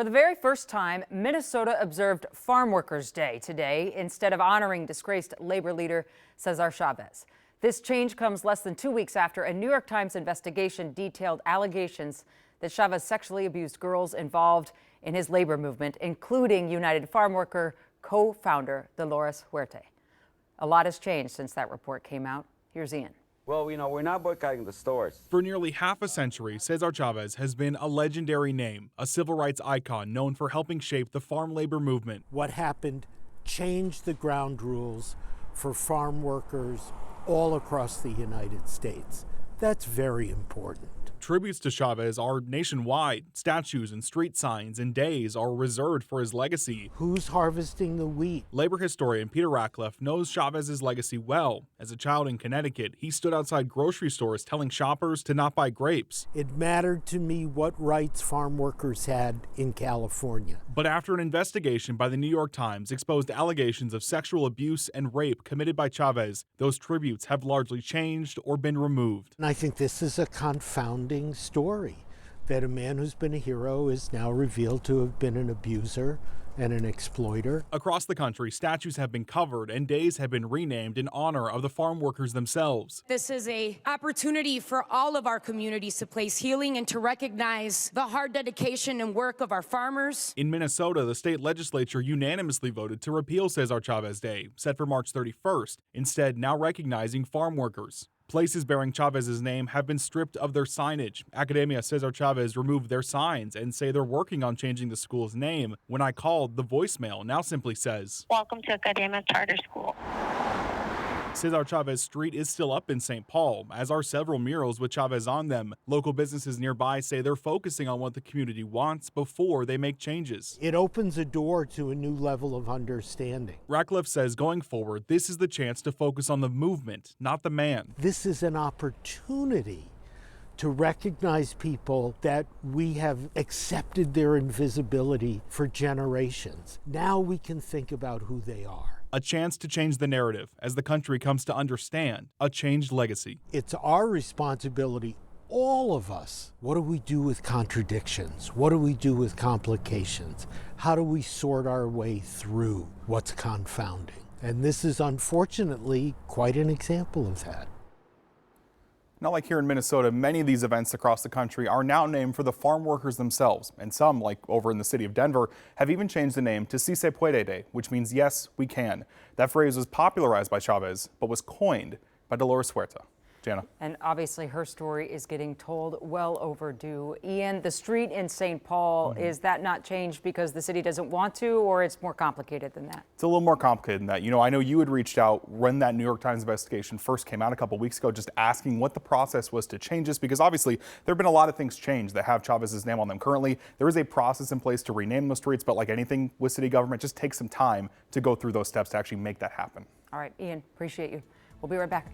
For the very first time, Minnesota observed Farmworkers Day today instead of honoring disgraced labor leader Cesar Chavez. This change comes less than 2 weeks after a New York Times investigation detailed allegations that Chavez sexually abused girls involved in his labor movement, including United Farm Worker co-founder Dolores Huerta. A lot has changed since that report came out. Here's Ian. Well, we're not boycotting the stores. For nearly half a century, Cesar Chavez has been a legendary name, a civil rights icon known for helping shape the farm labor movement. What happened changed the ground rules for farm workers all across the United States. That's very important. Tributes to Chavez are nationwide. Statues and street signs and days are reserved for his legacy. Who's harvesting the wheat? Labor historian Peter Ratcliffe knows Chavez's legacy well. As a child in Connecticut, he stood outside grocery stores telling shoppers to not buy grapes. It mattered to me what rights farm workers had in California. But after an investigation by the New York Times exposed allegations of sexual abuse and rape committed by Chavez, those tributes have largely changed or been removed. And I think this is a confounding story that a man who's been a hero is now revealed to have been an abuser and an exploiter. Across the country, statues have been covered and days have been renamed in honor of the farm workers themselves. This is an opportunity for all of our communities to place healing and to recognize the hard dedication and work of our farmers. In Minnesota, the state legislature unanimously voted to repeal Cesar Chavez Day, set for March 31st, instead now recognizing farm workers. Places bearing Chavez's name have been stripped of their signage. Academia Cesar Chavez removed their signs and say they're working on changing the school's name. When I called, the voicemail now simply says, "Welcome to Academia Charter School." Cesar Chavez Street is still up in St. Paul, as are several murals with Chavez on them. Local businesses nearby say they're focusing on what the community wants before they make changes. It opens a door to a new level of understanding. Ratcliffe says going forward, this is the chance to focus on the movement, not the man. This is an opportunity to recognize people that we have accepted their invisibility for generations. Now we can think about who they are. A chance to change the narrative as the country comes to understand a changed legacy. It's our responsibility, all of us. What do we do with contradictions? What do we do with complications? How do we sort our way through what's confounding? And this is unfortunately quite an example of that. Not like here in Minnesota, many of these events across the country are now named for the farm workers themselves. And some, like over in the city of Denver, have even changed the name to Si Se Puede Day, which means yes, we can. That phrase was popularized by Chavez, but was coined by Dolores Huerta. Jana. And obviously her story is getting told, well overdue. Ian, the street in St. Paul, is that not changed because the city doesn't want to, or it's more complicated than that? It's a little more complicated than that. You know, I know you had reached out when that New York Times investigation first came out a couple weeks ago, just asking what the process was to change this, because obviously there have been a lot of things changed that have Chavez's name on them currently. There is a process in place to rename those streets, but like anything with city government, just takes some time to go through those steps to actually make that happen. All right, Ian, appreciate you. We'll be right back.